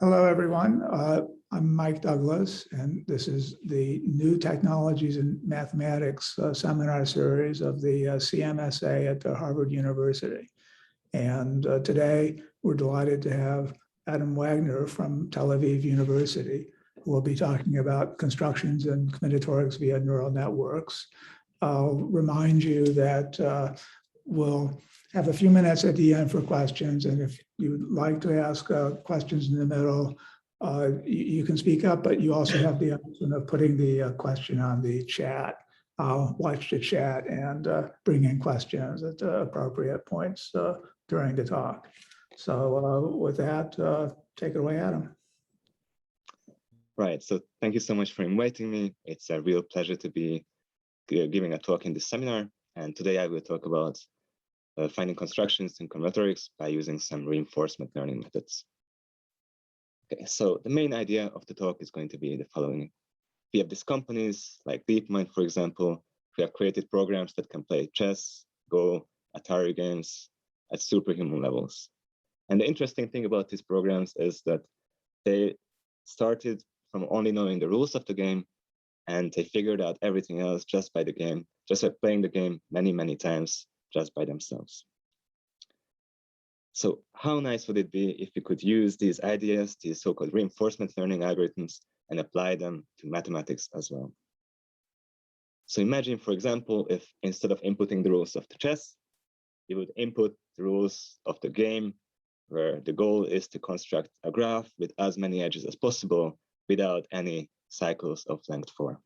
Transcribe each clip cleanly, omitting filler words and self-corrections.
Hello, everyone. I'm Mike Douglas, and this is the New Technologies in Mathematics seminar series of the CMSA at Harvard University. And today, we're delighted to have Adam Wagner from Tel Aviv University, who will be talking about constructions and combinatorics via neural networks. I'll remind you that we'll have a few minutes at the end for questions. And if you'd like to ask questions in the middle, you can speak up, but you also have the option of putting the question on the chat. I'll watch the chat and bring in questions at appropriate points during the talk. So with that, take it away, Adam. Right, so thank you so much for inviting me. It's a real pleasure to be giving a talk in this seminar. And today I will talk about finding constructions in combinatorics by using some reinforcement learning methods. Okay, so the main idea of the talk is going to be the following. We have these companies like DeepMind, for example, who have created programs that can play chess, Go, Atari games at superhuman levels. And the interesting thing about these programs is that they started from only knowing the rules of the game, and they figured out everything else just by the game, just by playing the game many, many times just by themselves. So how nice would it be if we could use these ideas, these so-called reinforcement learning algorithms, and apply them to mathematics as well? So imagine, for example, if instead of inputting the rules of the chess, you would input the rules of the game, where the goal is to construct a graph with as many edges as possible without any cycles of length 4.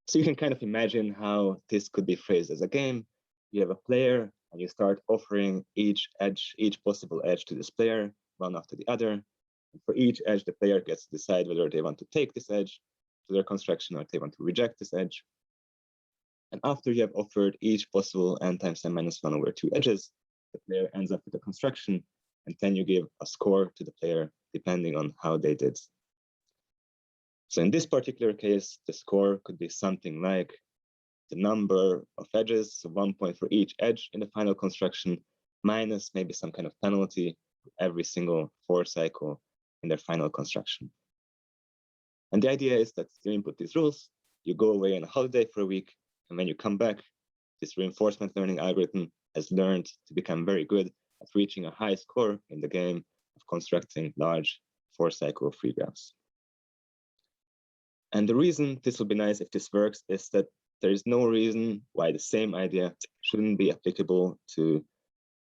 So you can kind of imagine how this could be phrased as a game. You have a player, and you start offering each possible edge to this player, one after the other. And for each edge, the player gets to decide whether they want to take this edge to their construction or if they want to reject this edge. And after you have offered each possible n times n minus 1 over 2 edges, the player ends up with a construction, and then you give a score to the player depending on how they did. So in this particular case, the score could be something like the number of edges, so 1 point for each edge in the final construction, minus maybe some kind of penalty for every single 4 cycle in their final construction. And the idea is that you input these rules, you go away on a holiday for a week, and when you come back, this reinforcement learning algorithm has learned to become very good at reaching a high score in the game of constructing large 4-cycle free graphs. And the reason this will be nice if this works is that there is no reason why the same idea shouldn't be applicable to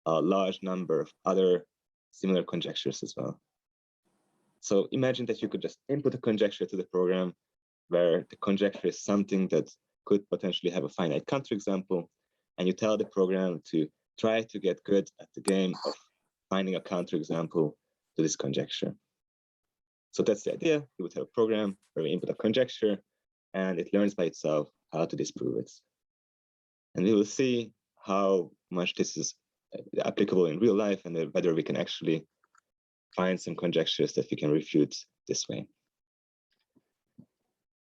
a large number of other similar conjectures as well. So imagine that you could just input a conjecture to the program where the conjecture is something that could potentially have a finite counterexample, and you tell the program to try to get good at the game of finding a counterexample to this conjecture. So that's the idea. You would have a program where we input a conjecture, and it learns by itself how to disprove it. And we will see how much this is applicable in real life and whether we can actually find some conjectures that we can refute this way.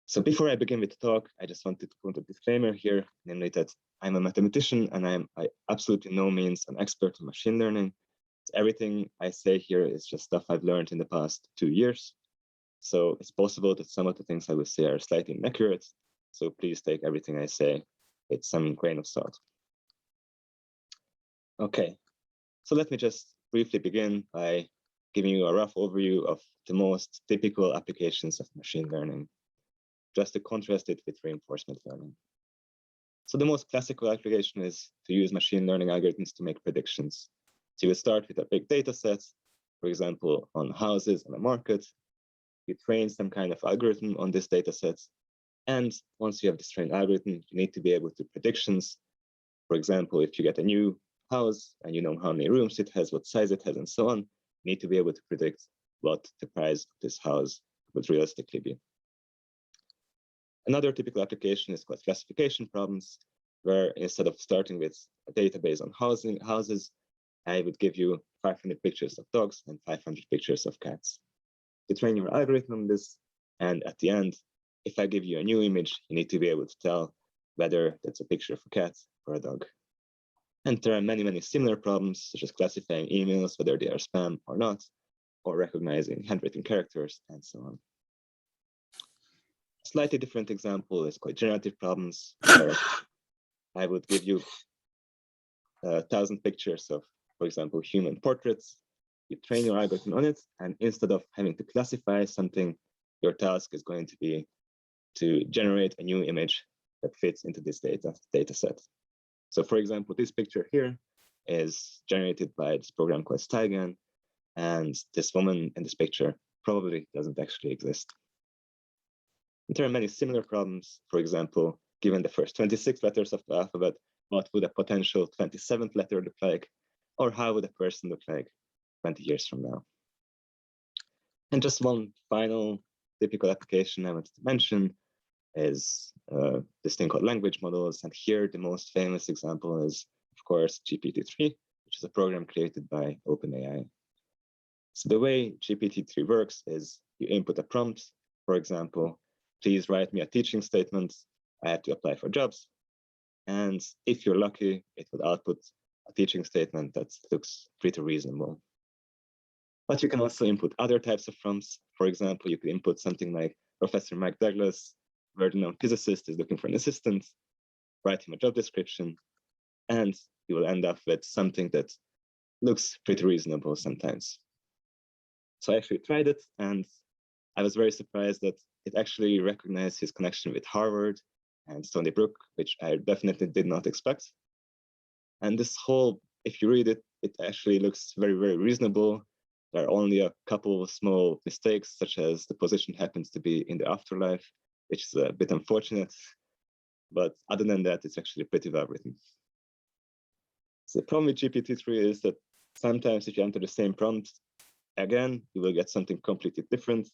So before I begin with the talk, I just wanted to put a disclaimer here, namely that I'm a mathematician and I'm absolutely no means an expert in machine learning. Everything I say here is just stuff I've learned in the past 2 years. So it's possible that some of the things I will say are slightly inaccurate. So please take everything I say with some grain of salt. Okay, so let me just briefly begin by giving you a rough overview of the most typical applications of machine learning, just to contrast it with reinforcement learning. So the most classical application is to use machine learning algorithms to make predictions. So you would start with a big data set, for example, on houses on a market. You train some kind of algorithm on this data set. And once you have this trained algorithm, you need to be able to predictions. For example, if you get a new house and you know how many rooms it has, what size it has, and so on, you need to be able to predict what the price of this house would realistically be. Another typical application is called classification problems, where instead of starting with a database on houses, I would give you 500 pictures of dogs and 500 pictures of cats. You train your algorithm on this, and at the end, if I give you a new image, you need to be able to tell whether that's a picture of a cat or a dog. And there are many, many similar problems, such as classifying emails, whether they are spam or not. or recognizing handwritten characters, and so on. A slightly different example is called generative problems, where I would give you 1,000 pictures of, for example, human portraits. You train your algorithm on it, and instead of having to classify something, your task is going to be to generate a new image that fits into this data set. So for example, this picture here is generated by this program called Stygan, and this woman in this picture probably doesn't actually exist. And there are many similar problems. For example, given the first 26 letters of the alphabet, what would a potential 27th letter look like? Or how would a person look like 20 years from now? And just one final typical application I wanted to mention is this thing called language models. And here the most famous example is, of course, GPT-3, which is a program created by OpenAI. So the way GPT-3 works is you input a prompt, for example, please write me a teaching statement. I have to apply for jobs. And if you're lucky, it will output a teaching statement that looks pretty reasonable. But you can also input other types of prompts. For example, you could input something like Professor Mike Douglas, world-renowned physicist, is looking for an assistant, write him a job description, and you will end up with something that looks pretty reasonable sometimes. So I actually tried it, and I was very surprised that it actually recognized his connection with Harvard and Stony Brook, which I definitely did not expect. And this whole, if you read it, it actually looks very, very reasonable. There are only a couple of small mistakes, such as the position happens to be in the afterlife, which is a bit unfortunate. But other than that, it's actually pretty well written. So the problem with GPT-3 is that sometimes if you enter the same prompt, again, you will get something completely different.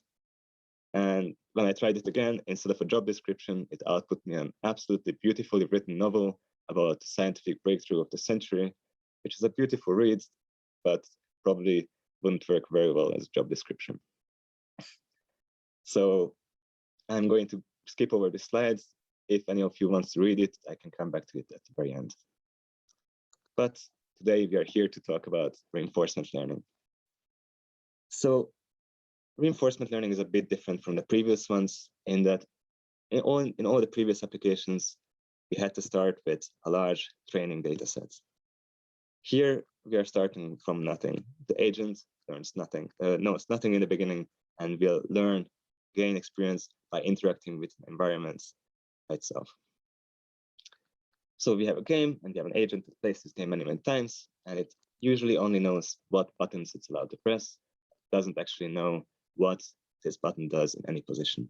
And when I tried it again, instead of a job description, it output me an absolutely beautifully written novel about the scientific breakthrough of the century, which is a beautiful read, but probably wouldn't work very well as a job description. So I'm going to skip over the slides. If any of you wants to read it, I can come back to it at the very end. But today we are here to talk about reinforcement learning. So reinforcement learning is a bit different from the previous ones in that in all the previous applications, we had to start with a large training data set. Here, we are starting from nothing. The agent learns nothing, knows nothing in the beginning, and will gain experience by interacting with environments itself. So we have a game, and we have an agent that plays this game many, many times, and it usually only knows what buttons it's allowed to press. It doesn't actually know what this button does in any position.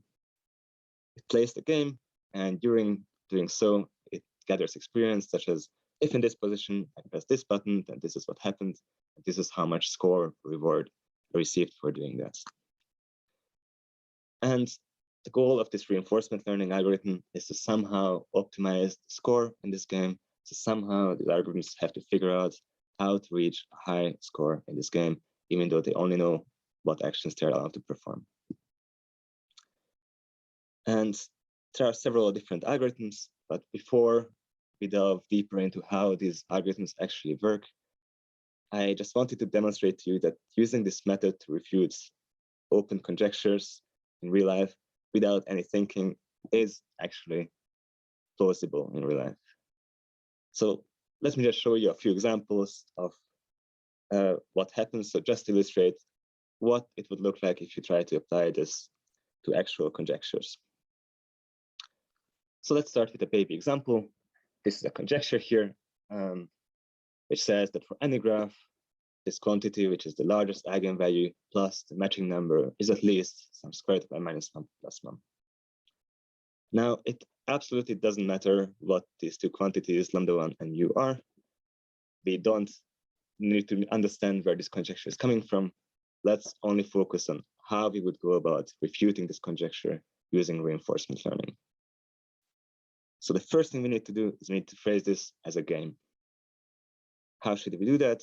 It plays the game, and during doing so, it gathers experience, such as if in this position I press this button, then this is what happened, and this is how much score reward I received for doing that. And the goal of this reinforcement learning algorithm is to somehow optimize the score in this game. So somehow the algorithms have to figure out how to reach a high score in this game, even though they only know what actions they're allowed to perform. And there are several different algorithms, but before we delve deeper into how these algorithms actually work, I just wanted to demonstrate to you that using this method to refute open conjectures in real life without any thinking is actually plausible in real life. So let me just show you a few examples of what happens. So just to illustrate what it would look like if you try to apply this to actual conjectures. So let's start with a baby example. This is a conjecture here, which says that for any graph, this quantity, which is the largest eigenvalue plus the matching number, is at least some squared by minus 1 plus 1. Now, it absolutely doesn't matter what these two quantities, lambda 1 and mu are. We don't need to understand where this conjecture is coming from. Let's only focus on how we would go about refuting this conjecture using reinforcement learning. So the first thing we need to do is we need to phrase this as a game. How should we do that?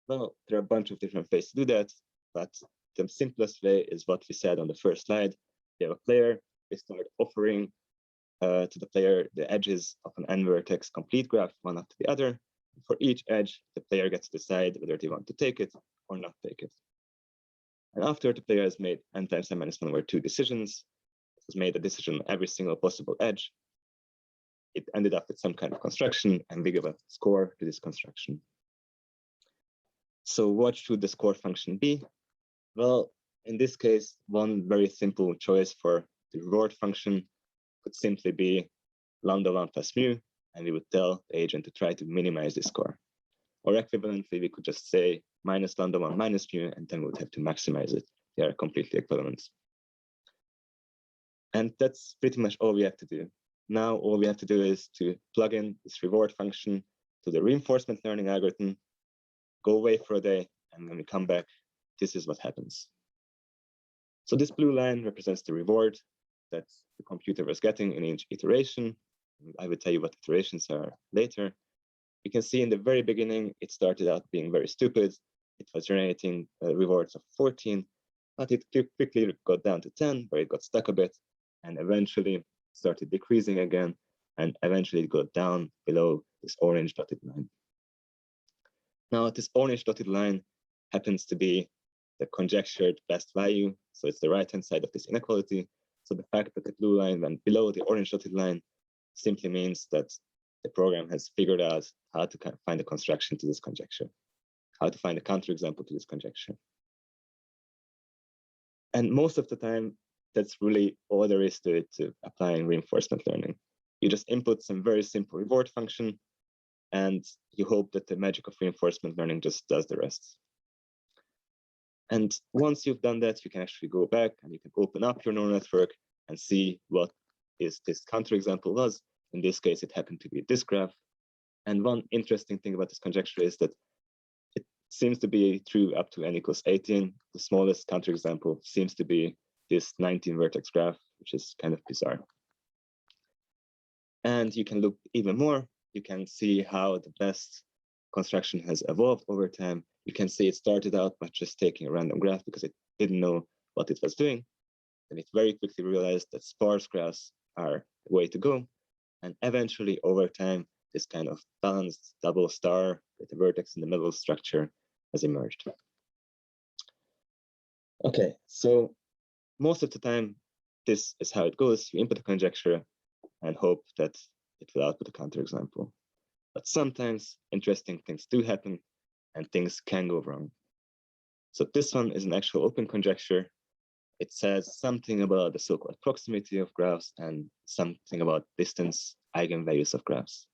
Well, there are a bunch of different ways to do that, but the simplest way is what we said on the first slide. We have a player, we start offering to the player the edges of an n-vertex complete graph, one after the other. For each edge, the player gets to decide whether they want to take it or not take it. And after the player has made n times n minus 1 over 2 decisions, it has made a decision on every single possible edge, it ended up with some kind of construction, and we give a score to this construction. So what should the score function be? Well, in this case, one very simple choice for the reward function could simply be lambda 1 plus mu, and we would tell the agent to try to minimize the score. Or equivalently, we could just say minus lambda 1 minus mu, and then we would have to maximize it. They are completely equivalent. And that's pretty much all we have to do. Now, all we have to do is to plug in this reward function to the reinforcement learning algorithm, go away for a day, and when we come back, this is what happens. So this blue line represents the reward that the computer was getting in each iteration. I will tell you what iterations are later. You can see in the very beginning, it started out being very stupid. It was generating rewards of 14, but it quickly got down to 10, where it got stuck a bit, and eventually started decreasing again, and eventually it got down below this orange dotted line. Now, this orange dotted line happens to be the conjectured best value, so it's the right-hand side of this inequality. So the fact that the blue line went below the orange dotted line simply means that the program has figured out how to find a construction to this conjecture, how to find a counterexample to this conjecture. And most of the time, that's really all there is to it, to applying reinforcement learning. You just input some very simple reward function, and you hope that the magic of reinforcement learning just does the rest. And once you've done that, you can actually go back and you can open up your neural network and see what this counterexample was. In this case, it happened to be this graph. And one interesting thing about this conjecture is that it seems to be true up to n equals 18. The smallest counterexample seems to be this 19 vertex graph, which is kind of bizarre. And you can look even more. You can see how the best construction has evolved over time. You can see it started out by just taking a random graph because it didn't know what it was doing. And it very quickly realized that sparse graphs are the way to go. And eventually, over time, this kind of balanced double star with a vertex in the middle structure has emerged. Okay, so most of the time, this is how it goes. You input a conjecture and hope that it will output a counterexample. But sometimes interesting things do happen and things can go wrong. So this one is an actual open conjecture. It says something about the so-called proximity of graphs and something about distance eigenvalues of graphs.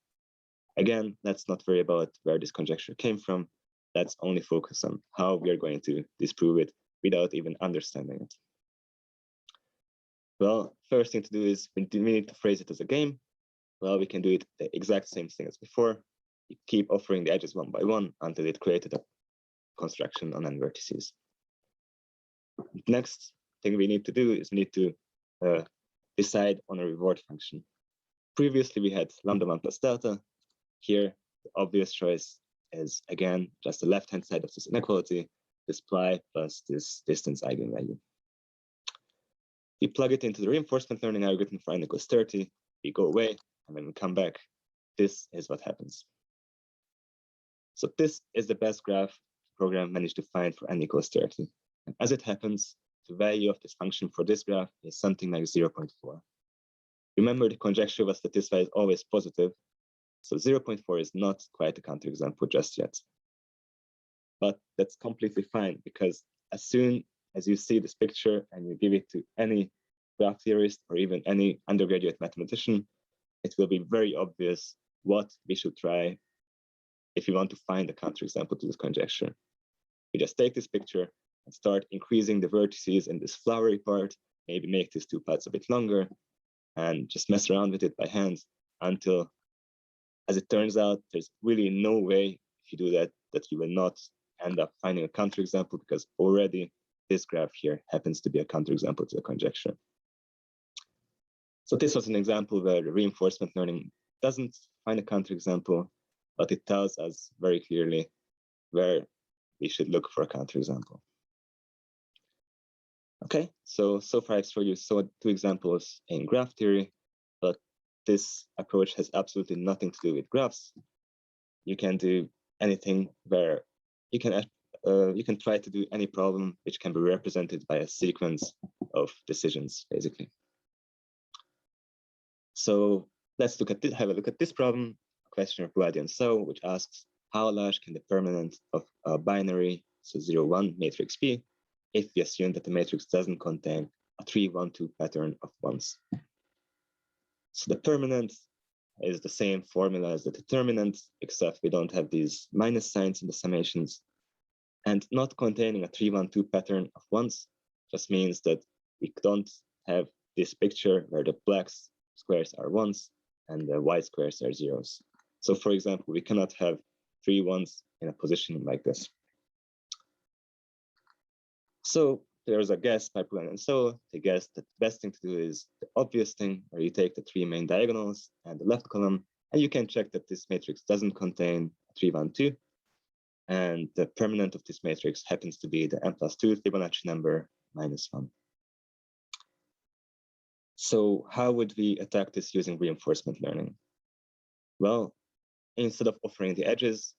Again, let's not worry about where this conjecture came from. Let's only focus on how we are going to disprove it without even understanding it. Well, first thing to do is we need to phrase it as a game. Well, we can do it the exact same thing as before. You keep offering the edges one by one until it created a construction on n vertices. Next thing we need to do is we need to decide on a reward function. Previously, we had lambda 1 plus delta. Here, the obvious choice is, again, just the left-hand side of this inequality, this ply plus this distance eigenvalue. We plug it into the reinforcement learning algorithm for n equals 30. We go away, and when we come back, this is what happens. So this is the best graph the program managed to find for n equals 30. And as it happens, the value of this function for this graph is something like 0.4. Remember, the conjecture was that this value is always positive. So 0.4 is not quite a counterexample just yet. But that's completely fine, because as soon as you see this picture and you give it to any graph theorist or even any undergraduate mathematician, it will be very obvious what we should try if you want to find a counterexample to this conjecture. We just take this picture and start increasing the vertices in this flowery part, maybe make these two parts a bit longer, and just mess around with it by hand until, as it turns out, there's really no way if you do that, that you will not end up finding a counterexample, because already this graph here happens to be a counterexample to the conjecture. So this was an example where the reinforcement learning doesn't find a counterexample, but it tells us very clearly where we should look for a counterexample. Okay, so far I've showed you two examples in graph theory, but this approach has absolutely nothing to do with graphs. You can do anything where you can you can try to do any problem which can be represented by a sequence of decisions, basically. So let's have a look at this problem, a question of Guadi and So, which asks, how large can the permanent of a binary, so 0, 1 matrix be, if we assume that the matrix doesn't contain a 3, 1, 2 pattern of ones? So the permanent is the same formula as the determinant, except we don't have these minus signs in the summations. And not containing a 3, 1, 2 pattern of ones just means that we don't have this picture where the black squares are ones and the white squares are zeros. So for example, we cannot have 3 ones in a position like this. So there's a guess by Pulan and So. They guess that the best thing to do is the obvious thing, where you take the 3 main diagonals and the left column, and you can check that this matrix doesn't contain 3, 1, 2. And the permanent of this matrix happens to be the n+2 Fibonacci number minus 1. So how would we attack this using reinforcement learning? Well, instead of offering the edges,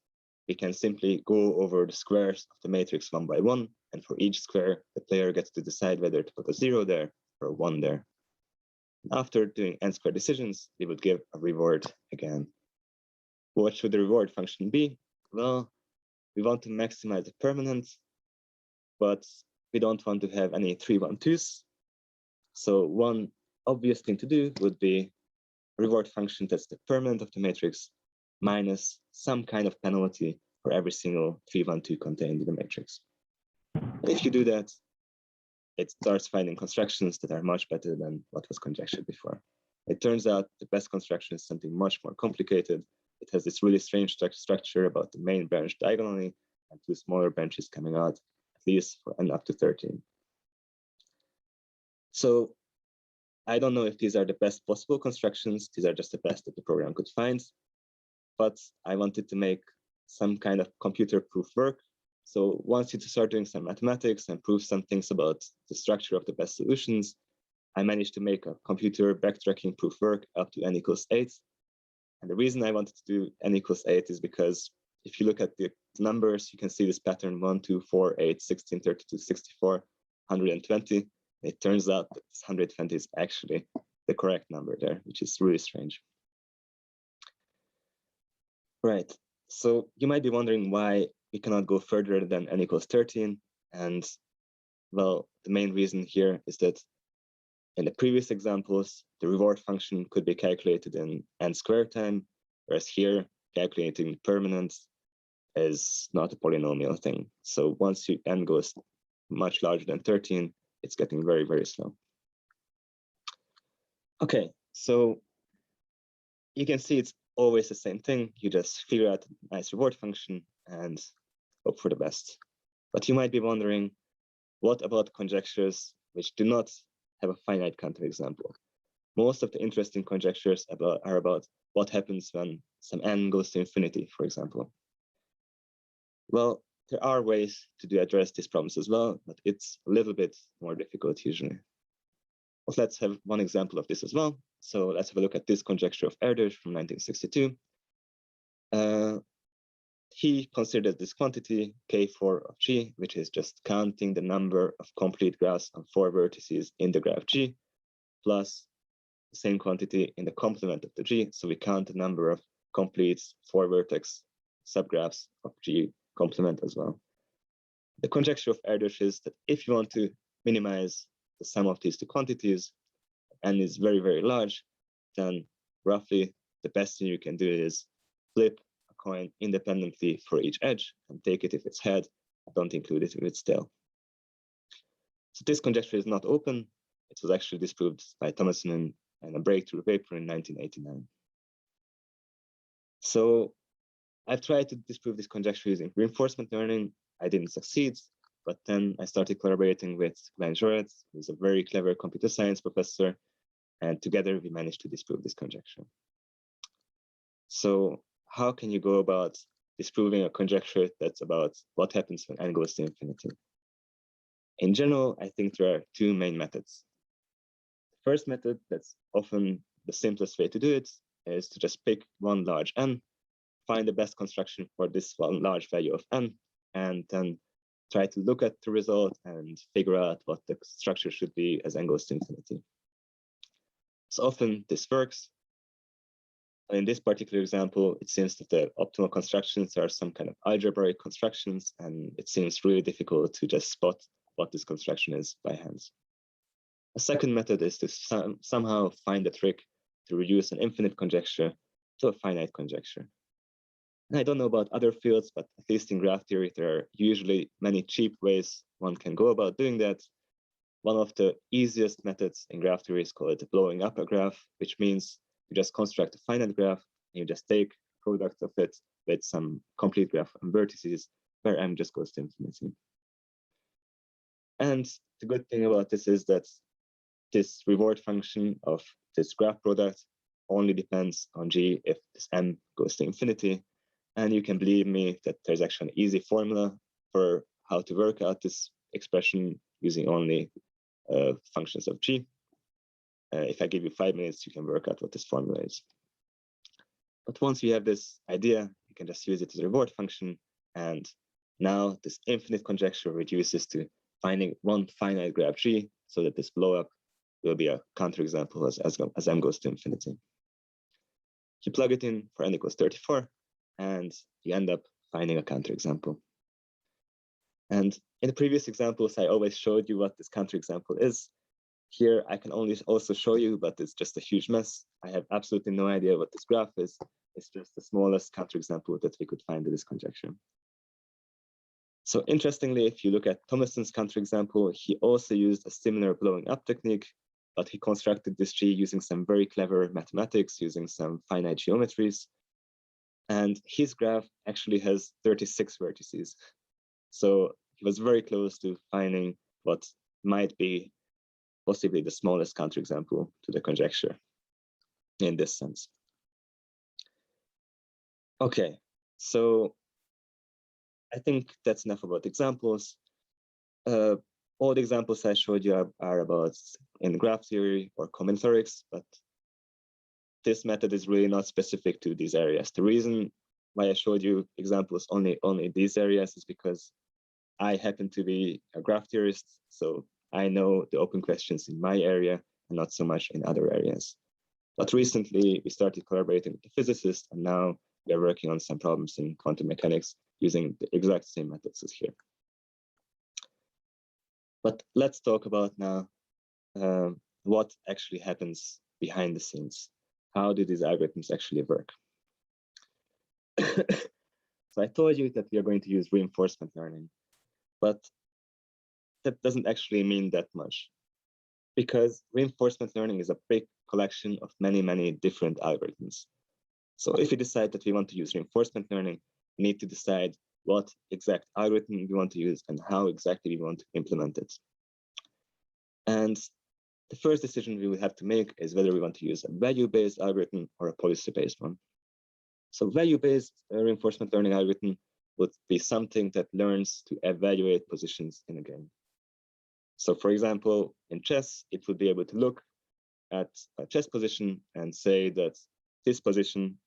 we can simply go over the squares of the matrix one by one, and for each square, the player gets to decide whether to put a 0 there or a 1 there. After doing n-squared decisions, we would give a reward again. What should the reward function be? Well, we want to maximize the permanent, but we don't want to have any 3, 1, 2s. So one obvious thing to do would be a reward function that's the permanent of the matrix minus some kind of penalty for every single 3, 1, 2 contained in the matrix. And if you do that, it starts finding constructions that are much better than what was conjectured before. It turns out the best construction is something much more complicated. It has this really strange structure about the main branch diagonally and 2 smaller branches coming out, at least for n up to 13. So I don't know if these are the best possible constructions. These are just the best that the program could find. But I wanted to make some kind of computer-proof work. So once you start doing some mathematics and prove some things about the structure of the best solutions, I managed to make a computer backtracking proof work up to n equals 8. And the reason I wanted to do n equals 8 is because if you look at the numbers, you can see this pattern 1, 2, 4, 8, 16, 32, 64, 120. It turns out that 120 is actually the correct number there, which is really strange. Right, so you might be wondering why we cannot go further than n equals 13. And well, the main reason here is that in the previous examples, the reward function could be calculated in n squared time, whereas here, calculating the permanence is not a polynomial thing. So once n goes much larger than 13, it's getting very, very slow. Okay, so you can see it's always the same thing. You just figure out a nice reward function and hope for the best. But you might be wondering, what about conjectures which do not have a finite counterexample? Most of the interesting conjectures are about what happens when some n goes to infinity, for example. Well, there are ways to address these problems as well, but it's a little bit more difficult usually. But let's have one example of this as well. So let's have a look at this conjecture of Erdős from 1962. He considered this quantity K4 of G, which is just counting the number of complete graphs on 4 vertices in the graph G, plus the same quantity in the complement of the G. So we count the number of complete 4 vertex subgraphs of G complement as well. The conjecture of Erdős is that if you want to minimize the sum of these two quantities, n is very, very large, then roughly the best thing you can do is flip a coin independently for each edge and take it if it's head, don't include it if it's tail. So this conjecture is not open. It was actually disproved by Thomason in a breakthrough paper in 1989. So I've tried to disprove this conjecture using reinforcement learning. I didn't succeed, but then I started collaborating with Glenn Joret, who's a very clever computer science professor, and together we managed to disprove this conjecture. So how can you go about disproving a conjecture that's about what happens when n goes to infinity? In general, I think there are 2 main methods. The first method, that's often the simplest way to do it, is to just pick one large n, find the best construction for this one large value of n, and then try to look at the result and figure out what the structure should be as n goes to infinity. So often this works. In this particular example, it seems that the optimal constructions are some kind of algebraic constructions, and it seems really difficult to just spot what this construction is by hand. A second method is to somehow find a trick to reduce an infinite conjecture to a finite conjecture. And I don't know about other fields, but at least in graph theory, there are usually many cheap ways one can go about doing that. One of the easiest methods in graph theory is called blowing up a graph, which means you just construct a finite graph and you just take product of it with some complete graph and vertices where m just goes to infinity. And the good thing about this is that this reward function of this graph product only depends on g if this m goes to infinity. And you can believe me that there's actually an easy formula for how to work out this expression using only functions of g. If I give you 5 minutes, you can work out what this formula is. But once you have this idea, you can just use it as a reward function. And now this infinite conjecture reduces to finding one finite graph g, so that this blow up will be a counterexample as m goes to infinity. You plug it in for n equals 34, and you end up finding a counterexample. And in the previous examples, I always showed you what this counterexample is. Here, I can only also show you, but it's just a huge mess. I have absolutely no idea what this graph is. It's just the smallest counterexample that we could find in this conjecture. So interestingly, if you look at Thomason's counterexample, he also used a similar blowing up technique, but he constructed this tree using some very clever mathematics, using some finite geometries. And his graph actually has 36 vertices. So he was very close to finding what might be possibly the smallest counterexample to the conjecture in this sense. Okay, so I think that's enough about examples. All the examples I showed you are about in graph theory or combinatorics, but this method is really not specific to these areas. The reason why I showed you examples only these areas is because I happen to be a graph theorist, so I know the open questions in my area and not so much in other areas. But recently we started collaborating with the physicists, and now we are working on some problems in quantum mechanics using the exact same methods as here. But let's talk about now what actually happens behind the scenes. How do these algorithms actually work? So I told you that we are going to use reinforcement learning, but that doesn't actually mean that much, because reinforcement learning is a big collection of many, many different algorithms. So if we decide that we want to use reinforcement learning, we need to decide what exact algorithm we want to use and how exactly we want to implement it. And the first decision we will have to make is whether we want to use a value-based algorithm or a policy-based one. So value-based reinforcement learning algorithm would be something that learns to evaluate positions in a game. So for example, in chess, it would be able to look at a chess position and say that this position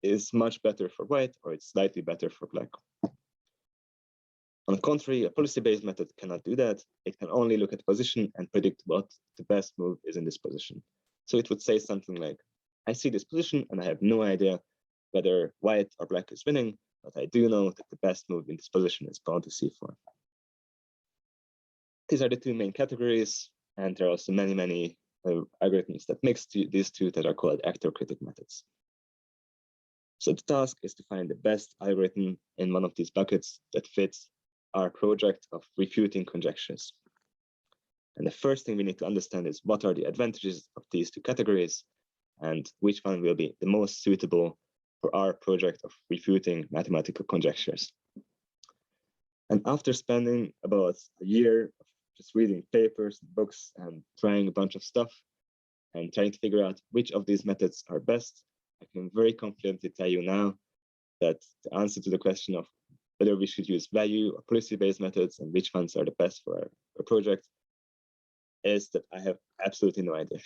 is much better for white, or it's slightly better for black. On the contrary, a policy-based method cannot do that. It can only look at the position and predict what the best move is in this position. So it would say something like, I see this position and I have no idea whether white or black is winning, but I do know that the best move in this position is pawn to c4. These are the two main categories, and there are also many, many algorithms that mix these two that are called actor-critic methods. So the task is to find the best algorithm in one of these buckets that fits our project of refuting conjectures. And the first thing we need to understand is what are the advantages of these two categories and which one will be the most suitable for our project of refuting mathematical conjectures. And after spending about a year of just reading papers, books, and trying a bunch of stuff and trying to figure out which of these methods are best, I can very confidently tell you now that the answer to the question of whether we should use value or policy-based methods and which ones are the best for our project is that I have absolutely no idea.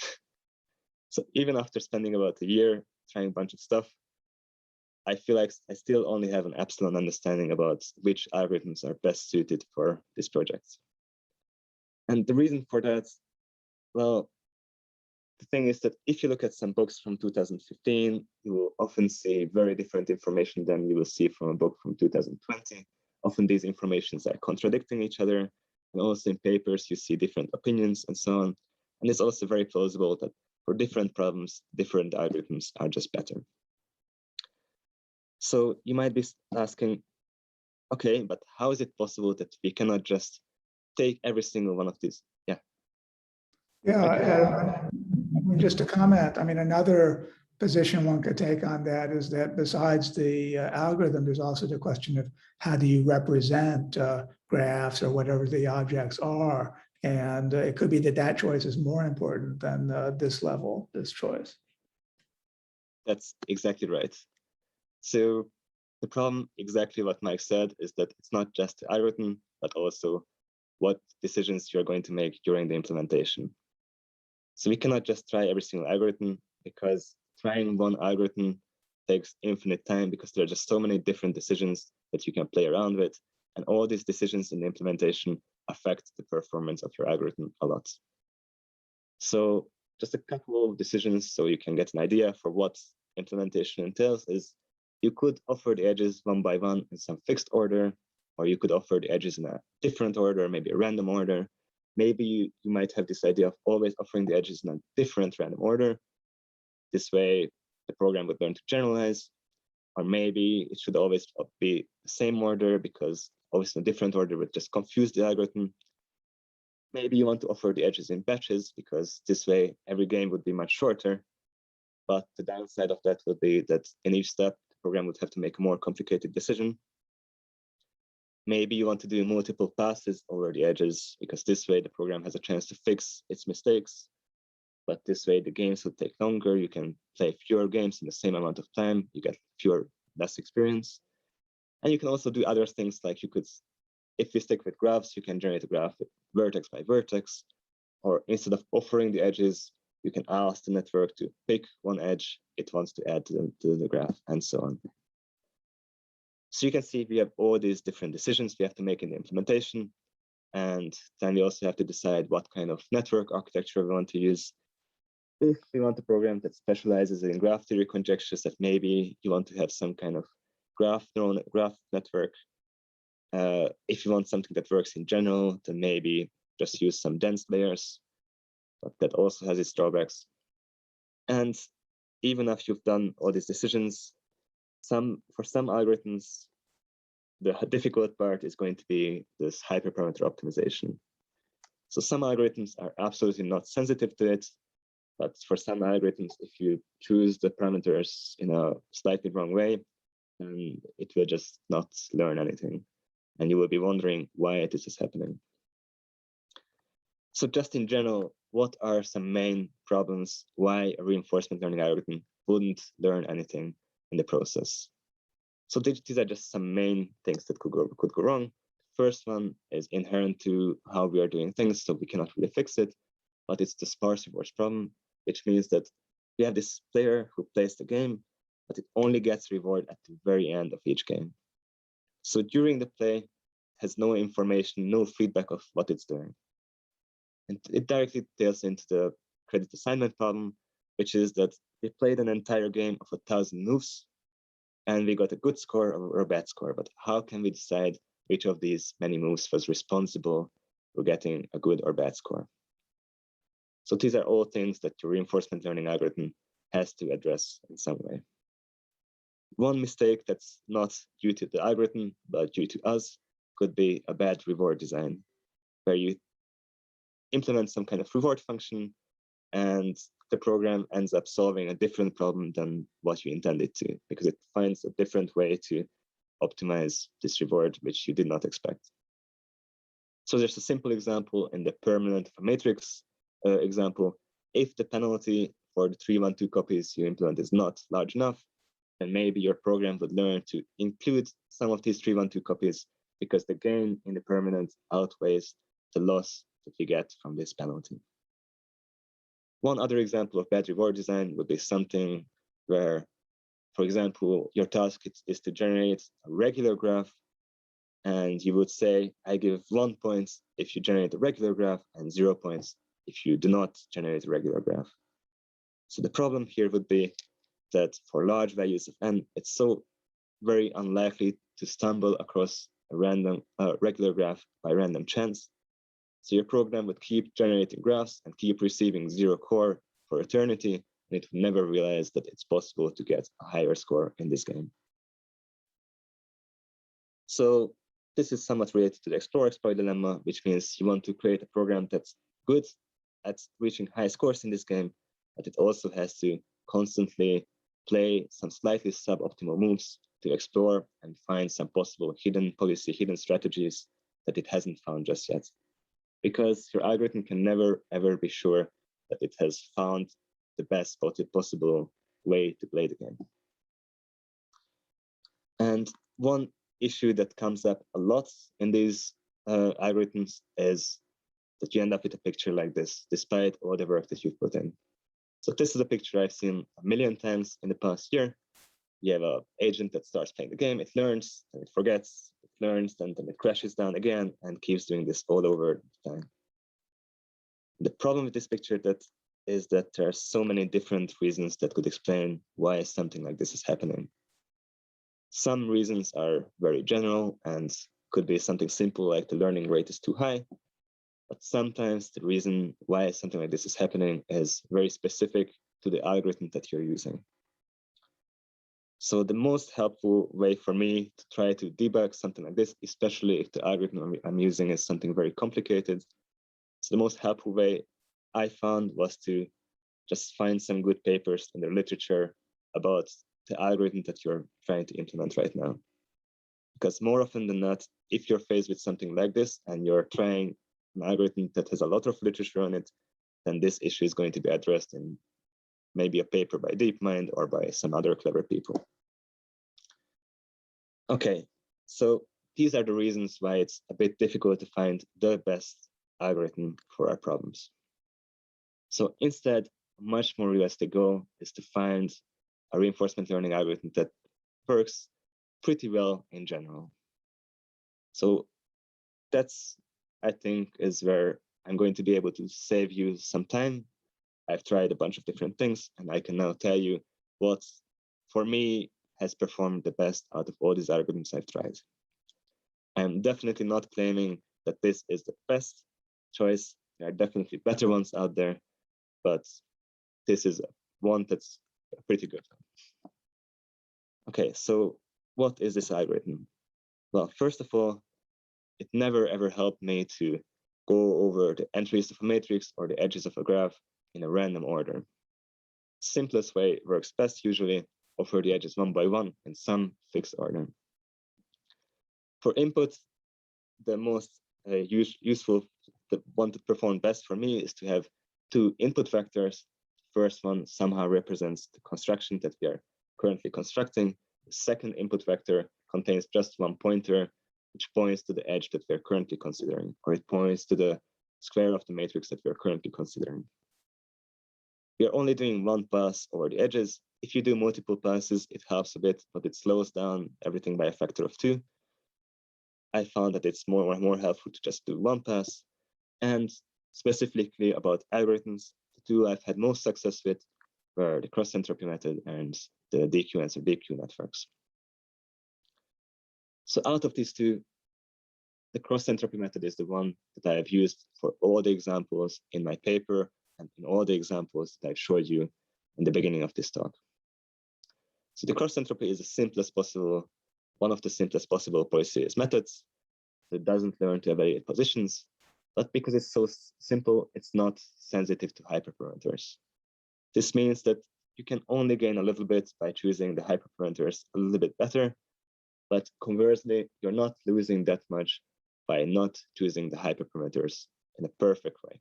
So even after spending about a year trying a bunch of stuff, I feel like I still only have an epsilon understanding about which algorithms are best suited for this project. And the reason for that, well, the thing is that if you look at some books from 2015, you will often see very different information than you will see from a book from 2020. Often these informations are contradicting each other. And also in papers, you see different opinions and so on. And it's also very plausible that for different problems, different algorithms are just better. So you might be asking, okay, but how is it possible that we cannot just take every single one of these? Yeah. Yeah, just to comment, I mean, another position one could take on that is that besides the algorithm, there's also the question of how do you represent graphs or whatever the objects are. And it could be that that choice is more important than this level, this choice. That's exactly right. So the problem, exactly what Mike said, is that it's not just the algorithm, but also what decisions you're going to make during the implementation. So we cannot just try every single algorithm, because trying one algorithm takes infinite time, because there are just so many different decisions that you can play around with. And all these decisions in the implementation affect the performance of your algorithm a lot. So just a couple of decisions so you can get an idea for what implementation entails is you could offer the edges one by one in some fixed order, or you could offer the edges in a different order, maybe a random order. Maybe you might have this idea of always offering the edges in a different random order. This way, the program would learn to generalize. Or maybe it should always be the same order, because always in a different order would just confuse the algorithm. Maybe you want to offer the edges in batches, because this way every game would be much shorter. But the downside of that would be that in each step, the program would have to make a more complicated decision. Maybe you want to do multiple passes over the edges, because this way the program has a chance to fix its mistakes. But this way the games would take longer. You can play fewer games in the same amount of time. You get less experience. And you can also do other things, like you could, if we stick with graphs, you can generate a graph with vertex by vertex. Or instead of offering the edges, you can ask the network to pick one edge it wants to add to the graph, and so on. So you can see we have all these different decisions we have to make in the implementation. And then we also have to decide what kind of network architecture we want to use. If we want a program that specializes in graph theory conjectures, that maybe you want to have some kind of graph network. If you want something that works in general, then maybe just use some dense layers, but that also has its drawbacks. And even if you've done all these decisions, for some algorithms, the difficult part is going to be this hyperparameter optimization. So some algorithms are absolutely not sensitive to it, but for some algorithms, if you choose the parameters in a slightly wrong way, then it will just not learn anything. And you will be wondering why this is happening. So just in general, what are some main problems why a reinforcement learning algorithm wouldn't learn anything in the process? So these are just some main things that could go wrong. First one is inherent to how we are doing things, so we cannot really fix it, but it's the sparse rewards problem, which means that we have this player who plays the game, but it only gets reward at the very end of each game. So during the play, it has no information, no feedback of what it's doing. And it directly tails into the credit assignment problem, which is that we played an entire game of 1,000 moves, and we got a good score or a bad score. But how can we decide which of these many moves was responsible for getting a good or bad score? So these are all things that your reinforcement learning algorithm has to address in some way. One mistake that's not due to the algorithm, but due to us, could be a bad reward design, where you implement some kind of reward function and the program ends up solving a different problem than what you intended to, because it finds a different way to optimize this reward, which you did not expect. So there's a simple example in the permanent of a matrix example. If the penalty for the 312 copies you implement is not large enough, then maybe your program would learn to include some of these 312 copies, because the gain in the permanent outweighs the loss that you get from this penalty. One other example of bad reward design would be something where, for example, your task is to generate a regular graph, and you would say, I give 1 point if you generate a regular graph and 0 points if you do not generate a regular graph. So the problem here would be that for large values of n, it's so very unlikely to stumble across a random regular graph by random chance. So your program would keep generating graphs and keep receiving 0 core for eternity, and it would never realize that it's possible to get a higher score in this game. So this is somewhat related to the explore-exploit dilemma, which means you want to create a program that's good at reaching high scores in this game, but it also has to constantly play some slightly suboptimal moves to explore and find some possible hidden policy, hidden strategies that it hasn't found just yet. Because your algorithm can never, ever be sure that it has found the best possible way to play the game. And one issue that comes up a lot in these algorithms is that you end up with a picture like this, despite all the work that you've put in. So this is a picture I've seen a million times in the past year. You have an agent that starts playing the game, it learns, and it forgets, it learns, and then it crashes down again and keeps doing this all over the time. The problem with this picture is that there are so many different reasons that could explain why something like this is happening. Some reasons are very general and could be something simple like the learning rate is too high, but sometimes the reason why something like this is happening is very specific to the algorithm that you're using. So the most helpful way for me to try to debug something like this, especially if the algorithm I'm using is something very complicated, so the most helpful way I found was to just find some good papers in the literature about the algorithm that you're trying to implement right now. Because more often than not, if you're faced with something like this and you're trying an algorithm that has a lot of literature on it, then this issue is going to be addressed in maybe a paper by DeepMind or by some other clever people. Okay, so these are the reasons why it's a bit difficult to find the best algorithm for our problems. So instead, a much more realistic goal is to find a reinforcement learning algorithm that works pretty well in general. So that's, I think, is where I'm going to be able to save you some time. I've tried a bunch of different things, and I can now tell you what, for me, has performed the best out of all these algorithms I've tried. I'm definitely not claiming that this is the best choice. There are definitely better ones out there, but this is one that's pretty good. Okay, so what is this algorithm? Well, first of all, it never ever helped me to go over the entries of a matrix or the edges of a graph in a random order. Simplest way works best usually, over the edges one by one in some fixed order. For input, the most useful, the one to perform best for me is to have two input vectors. The first one somehow represents the construction that we are currently constructing. The second input vector contains just one pointer, which points to the edge that we are currently considering, or it points to the square of the matrix that we are currently considering. We are only doing one pass over the edges. If you do multiple passes, it helps a bit, but it slows down everything by a factor of 2. I found that it's more helpful to just do one pass. And specifically about algorithms, the two I've had most success with were the cross-entropy method and the DQ answer DQ networks. So out of these two, the cross-entropy method is the one that I have used for all the examples in my paper and in all the examples that I've showed you in the beginning of this talk. So the cross-entropy is the simplest possible, one of the simplest possible Poisson series methods. It doesn't learn to evaluate positions, but because it's so simple, it's not sensitive to hyperparameters. This means that you can only gain a little bit by choosing the hyperparameters a little bit better, but conversely, you're not losing that much by not choosing the hyperparameters in a perfect way.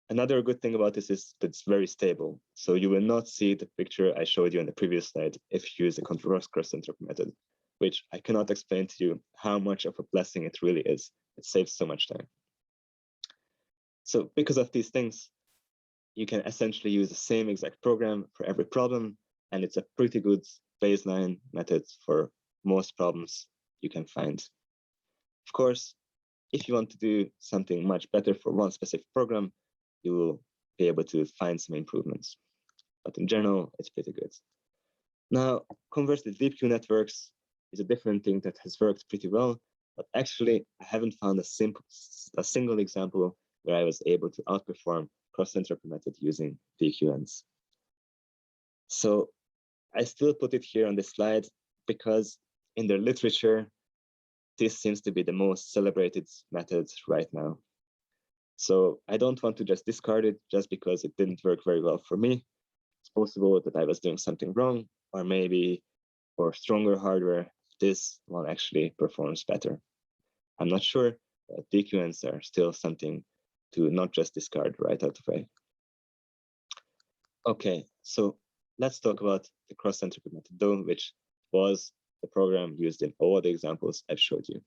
Another good thing about this is that it's very stable. So you will not see the picture I showed you in the previous slide if you use the cross-entropy method, which I cannot explain to you how much of a blessing it really is. It saves so much time. So because of these things, you can essentially use the same exact program for every problem, and it's a pretty good baseline method for most problems you can find. Of course, if you want to do something much better for one specific program, you will be able to find some improvements. But in general, it's pretty good. Now, conversely, deep Q networks is a different thing that has worked pretty well, but actually, I haven't found a single example where I was able to outperform cross-centric method using DQNs. So I still put it here on this slide because in the literature, this seems to be the most celebrated method right now. So I don't want to just discard it just because it didn't work very well for me. It's possible that I was doing something wrong, or maybe for stronger hardware, this one actually performs better. I'm not sure, but DQNs are still something to not just discard right out of the way. Okay, so let's talk about the cross-centric method though, which was the program used in all the examples I've showed you.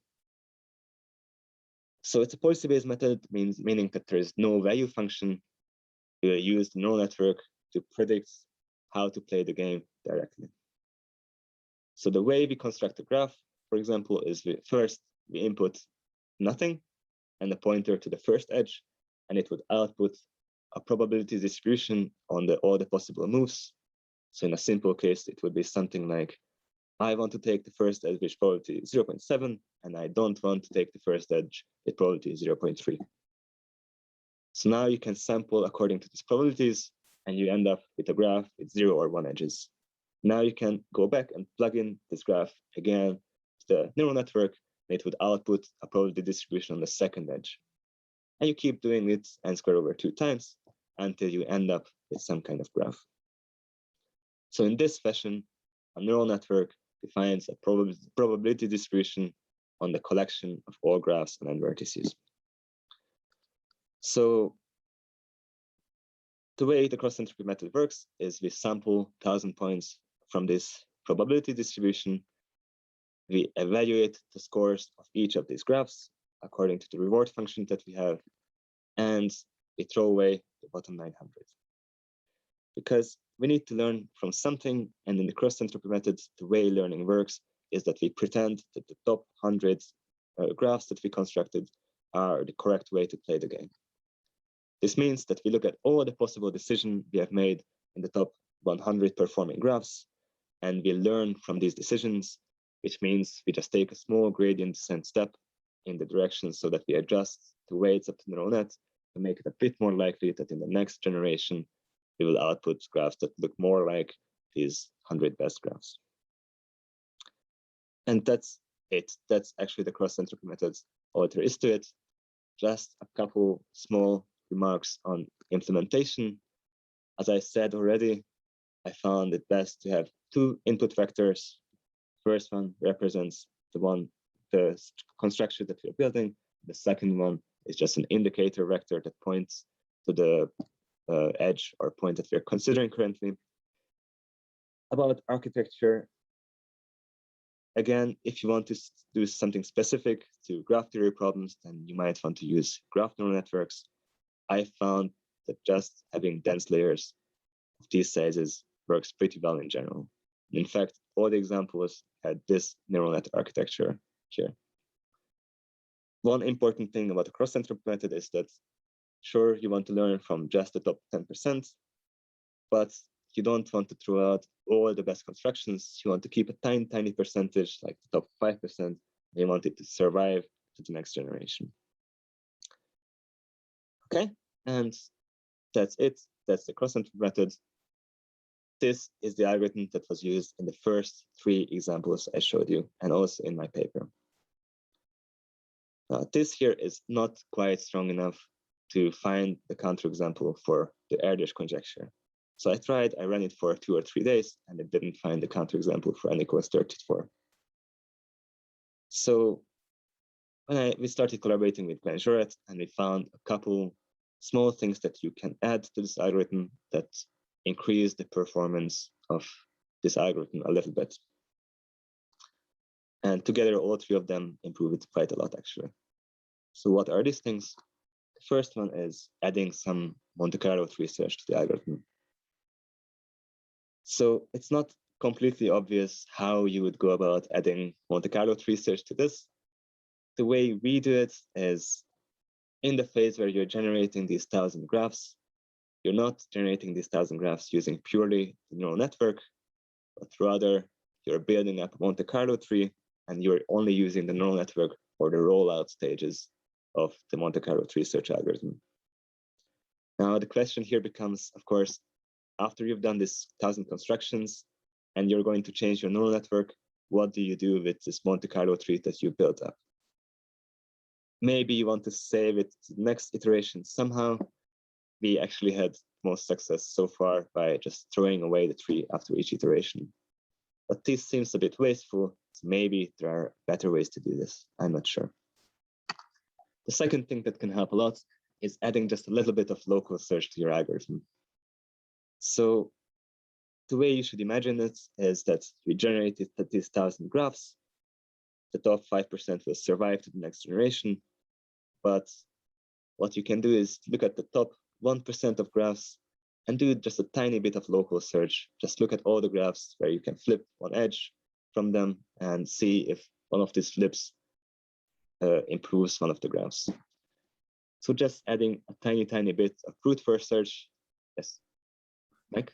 So it's a policy-based method, meaning that there is no value function. We use the neural network to predict how to play the game directly. So the way we construct a graph, for example, is we input nothing and a pointer to the first edge, and it would output a probability distribution on all the possible moves. So in a simple case, it would be something like, I want to take the first edge with probability 0.7, and I don't want to take the first edge with probability 0.3. So now you can sample according to these probabilities, and you end up with a graph with 0 or 1 edges. Now you can go back and plug in this graph again to the neural network, and it would output a probability distribution on the second edge. And you keep doing it n squared over 2 times until you end up with some kind of graph. So in this fashion, a neural network defines a probability distribution on the collection of all graphs and vertices. So the way the cross-centric method works is we sample 1,000 points from this probability distribution. We evaluate the scores of each of these graphs according to the reward function that we have, and we throw away the bottom 900. Because we need to learn from something, and in the cross-centric method, the way learning works is that we pretend that the top 100 graphs that we constructed are the correct way to play the game. This means that we look at all the possible decisions we have made in the top 100 performing graphs, and we learn from these decisions, which means we just take a small gradient descent step in the direction so that we adjust the weights of the neural net to make it a bit more likely that in the next generation, we will output graphs that look more like these 100 best graphs. And that's it. That's actually the cross-centric method. All there is to it. Just a couple small remarks on implementation. As I said already, I found it best to have 2 input vectors. First one represents the construction that we're building. The second one is just an indicator vector that points to the edge or point that we're considering currently. About architecture, again, if you want to do something specific to graph theory problems, then you might want to use graph neural networks. I found that just having dense layers of these sizes works pretty well in general. In fact, all the examples had this neural net architecture here. One important thing about the cross-centric method is that, sure, you want to learn from just the top 10%, but you don't want to throw out all the best constructions. You want to keep a tiny, tiny percentage, like the top 5%, and you want it to survive to the next generation. Okay, and that's it. That's the cross-centric method. This is the algorithm that was used in the first 3 examples I showed you, and also in my paper. This here is not quite strong enough to find the counterexample for the Erdős conjecture. So I ran it for 2 or 3 days, and it didn't find the counterexample for n equals 34. So when we started collaborating with Glenn Joret, and we found a couple small things that you can add to this algorithm that increase the performance of this algorithm a little bit. And together, all 3 of them improve it quite a lot, actually. So what are these things? The first one is adding some Monte Carlo research to the algorithm. So it's not completely obvious how you would go about adding Monte Carlo tree search to this. The way we do it is in the phase where you're generating these 1,000 graphs, you're not generating these 1,000 graphs using purely the neural network, but rather you're building up a Monte Carlo tree and you're only using the neural network for the rollout stages of the Monte Carlo tree search algorithm. Now, the question here becomes, of course, after you've done this 1,000 constructions and you're going to change your neural network, what do you do with this Monte Carlo tree that you built up? Maybe you want to save it to the next iteration somehow. We actually had most success so far by just throwing away the tree after each iteration. But this seems a bit wasteful, so maybe there are better ways to do this. I'm not sure. The second thing that can help a lot is adding just a little bit of local search to your algorithm. So the way you should imagine it is that we generated these 1,000 graphs. The top 5% will survive to the next generation. But what you can do is look at the top 1% of graphs and do just a tiny bit of local search. Just look at all the graphs where you can flip one edge from them and see if one of these flips improves one of the graphs. So just adding a tiny bit of brute force search. Yes, Mike?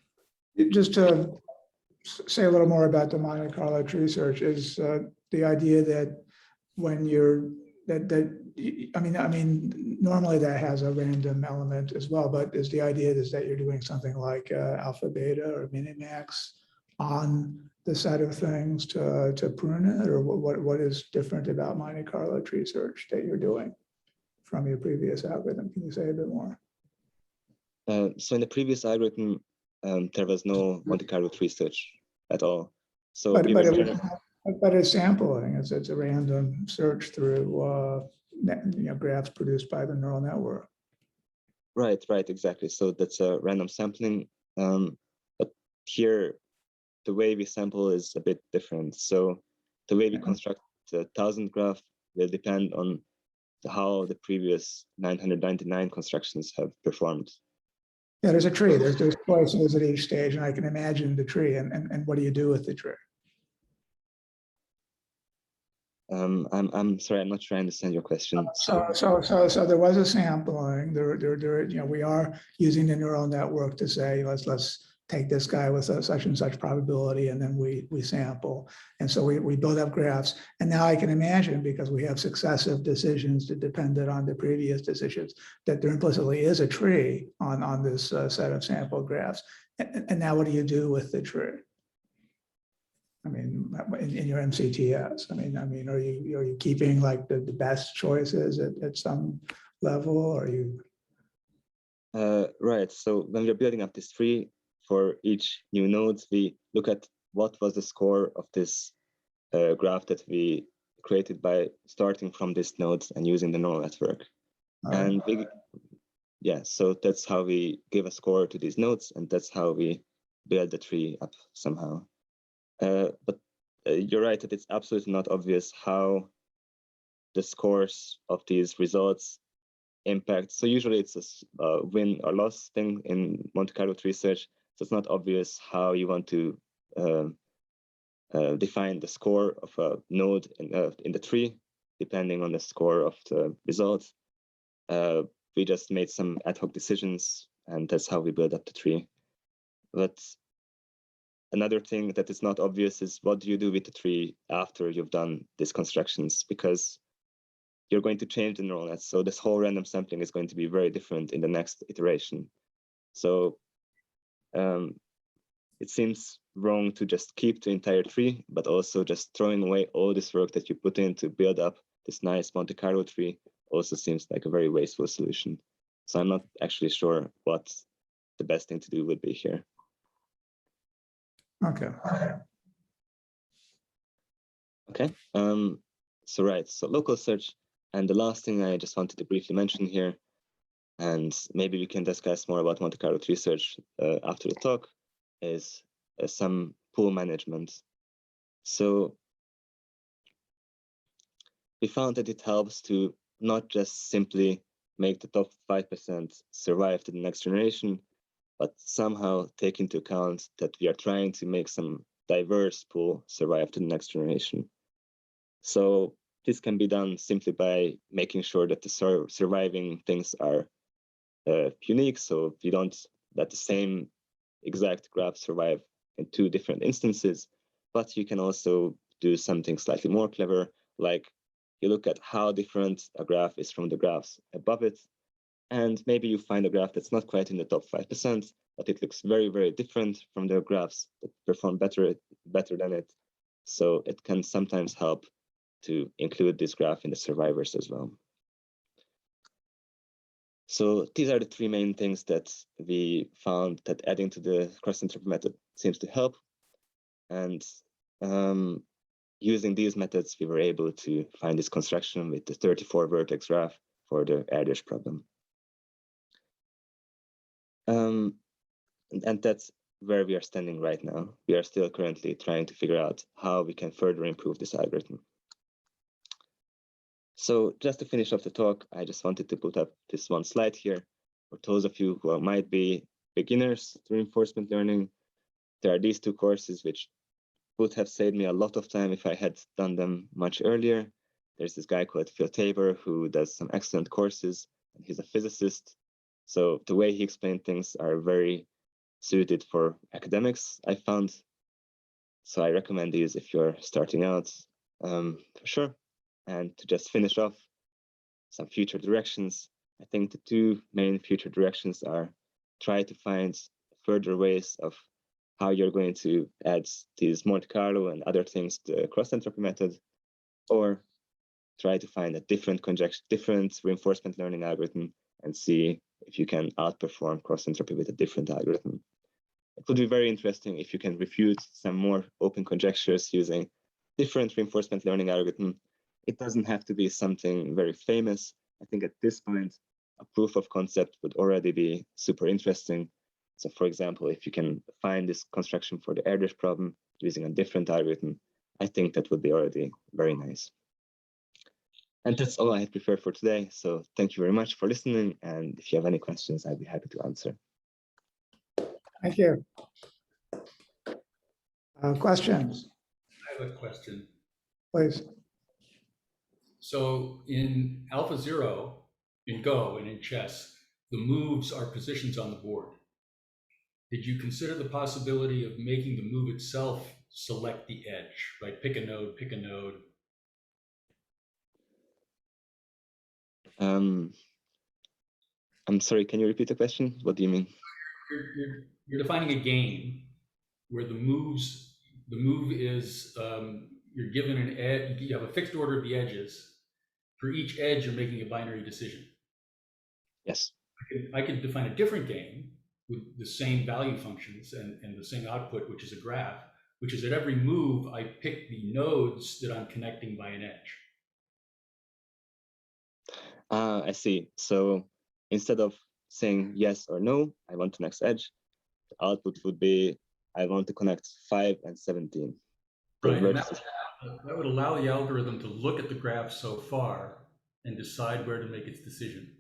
Just to say a little more about the Monte Carlo tree search is the idea that when you're I mean, normally that has a random element as well, but is the idea is that you're doing something like alpha, beta, or minimax on the set of things to prune it, or what is different about Monte Carlo tree search that you're doing from your previous algorithm? Can you say a bit more? So in the previous algorithm, there was no Monte Carlo tree search at all. So but it's sampling. It's a random search through graphs produced by the neural network. Right, exactly. So that's a random sampling. But here, the way we sample is a bit different. So the way we construct the 1,000 graph will depend on how the previous 999 constructions have performed. Yeah, there's a tree. There's choices at each stage, and I can imagine the tree. And what do you do with the tree? I'm sorry, I'm not sure I understand your question. So there was a sampling. We are using the neural network to say let's take this guy with such and such probability, and then we sample. And so we build up graphs. And now I can imagine, because we have successive decisions that depended on the previous decisions, that there implicitly is a tree on this set of sample graphs. And now what do you do with the tree? I mean, in your MCTS, I mean, are you keeping like the best choices at some level, or are you? Right. So when we're building up this tree for each new node, we look at what was the score of this graph that we created by starting from this node and using the neural network. And so that's how we give a score to these nodes, and that's how we build the tree up somehow. But you're right that it's absolutely not obvious how the scores of these results impact. So usually it's a win or loss thing in Monte Carlo tree search. So it's not obvious how you want to define the score of a node in the tree, depending on the score of the results. We just made some ad hoc decisions, and that's how we build up the tree. But another thing that is not obvious is what do you do with the tree after you've done these constructions, because you're going to change the neural net. So this whole random sampling is going to be very different in the next iteration. So it seems wrong to just keep the entire tree, but also just throwing away all this work that you put in to build up this nice Monte Carlo tree also seems like a very wasteful solution. So I'm not actually sure what the best thing to do would be here. Okay. So local search. And the last thing I just wanted to briefly mention here, and maybe we can discuss more about Monte Carlo tree search after the talk, is some pool management. So we found that it helps to not just simply make the top 5% survive to the next generation, but somehow take into account that we are trying to make some diverse pool survive to the next generation. So this can be done simply by making sure that the surviving things are unique. So you don't let the same exact graph survive in two different instances, but you can also do something slightly more clever, like you look at how different a graph is from the graphs above it, and maybe you find a graph that's not quite in the top 5%, but it looks very, very different from the graphs that perform better than it. So it can sometimes help to include this graph in the survivors as well. So these are the three main things that we found that adding to the cross-centric method seems to help. And using these methods, we were able to find this construction with the 34 vertex graph for the Erdős problem. And that's where we are standing right now. We are still currently trying to figure out how we can further improve this algorithm. So just to finish off the talk, I just wanted to put up this one slide here. For those of you who might be beginners to reinforcement learning, there are these two courses which would have saved me a lot of time if I had done them much earlier. There's this guy called Phil Tabor who does some excellent courses, and he's a physicist. So the way he explained things are very suited for academics, I found. So I recommend these if you're starting out, for sure. And to just finish off some future directions, I think the two main future directions are try to find further ways of how you're going to add these Monte Carlo and other things to the cross-entropy method, or try to find a different conjecture, different reinforcement learning algorithm and see if you can outperform cross-entropy with a different algorithm. It would be very interesting if you can refute some more open conjectures using different reinforcement learning algorithm. It doesn't have to be something very famous. I think at this point, a proof of concept would already be super interesting. So for example, if you can find this construction for the Erdős problem using a different algorithm, I think that would be already very nice. And that's all I had prepared for today. So thank you very much for listening. And if you have any questions, I'd be happy to answer. Thank you. Questions? I have a question. Please. So in AlphaZero, in Go and in chess, the moves are positions on the board. Did you consider the possibility of making the move itself select the edge, right? Pick a node, pick a node. I'm sorry, can you repeat the question? What do you mean? You're defining a game where the move is, you're given an edge, you have a fixed order of the edges. For each edge, you're making a binary decision. Yes. I could define a different game with the same value functions and the same output, which is a graph, which is at every move, I pick the nodes that I'm connecting by an edge. I see. So instead of saying yes or no, I want the next edge, the output would be, I want to connect 5 and 17. Right, and that would allow the algorithm to look at the graph so far and decide where to make its decision.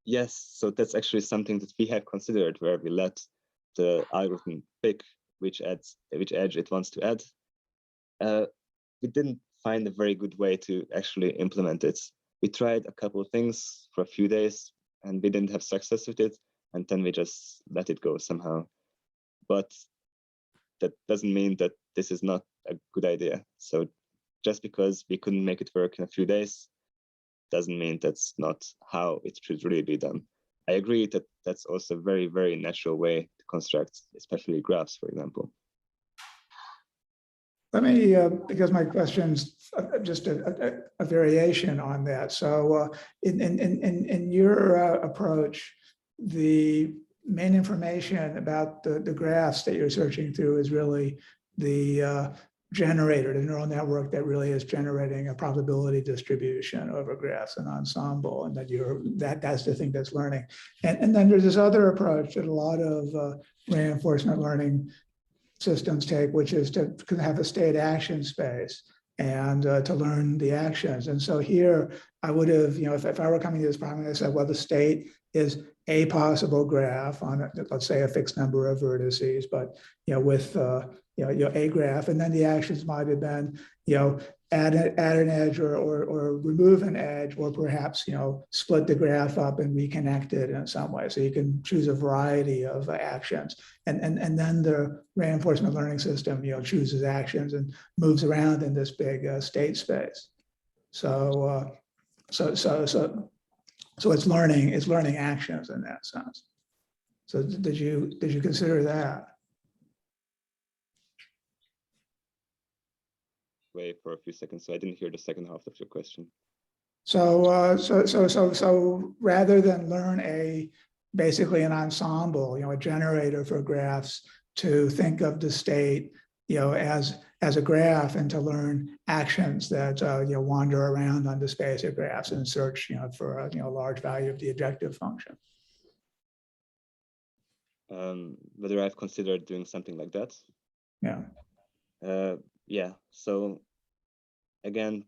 Yes, so that's actually something that we have considered, where we let the algorithm pick which edge it wants to add. We didn't find a very good way to actually implement it. We tried a couple of things for a few days and we didn't have success with it, and then we just let it go somehow. But that doesn't mean that this is not a good idea. So just because we couldn't make it work in a few days doesn't mean that's not how it should really be done. I agree that that's also a very, very natural way to construct, especially graphs, for example. Let me, because my question's just a variation on that. So in your approach, the main information about the graphs that you're searching through is really the generator, the neural network that really is generating a probability distribution over graphs and ensemble, and that that's the thing that's learning. And then there's this other approach that a lot of reinforcement learning systems take, which is to have a state action space. and to learn the actions. And so here I would have, if I were coming to this problem, I said, well, the state is a possible graph on, let's say, a fixed number of vertices, but with a graph, and then the actions might have been add an edge or remove an edge, or perhaps split the graph up and reconnect it in some way. So you can choose a variety of actions, and then the reinforcement learning system chooses actions and moves around in this big state space. So it's learning actions in that sense. So did you consider that? Wait for a few seconds, so I didn't hear the second half of your question. So rather than learn basically an ensemble, a generator for graphs, to think of the state, as a graph, and to learn actions that wander around on the space of graphs and search for a large value of the objective function. Whether I've considered doing something like that? Yeah. Yeah. So again,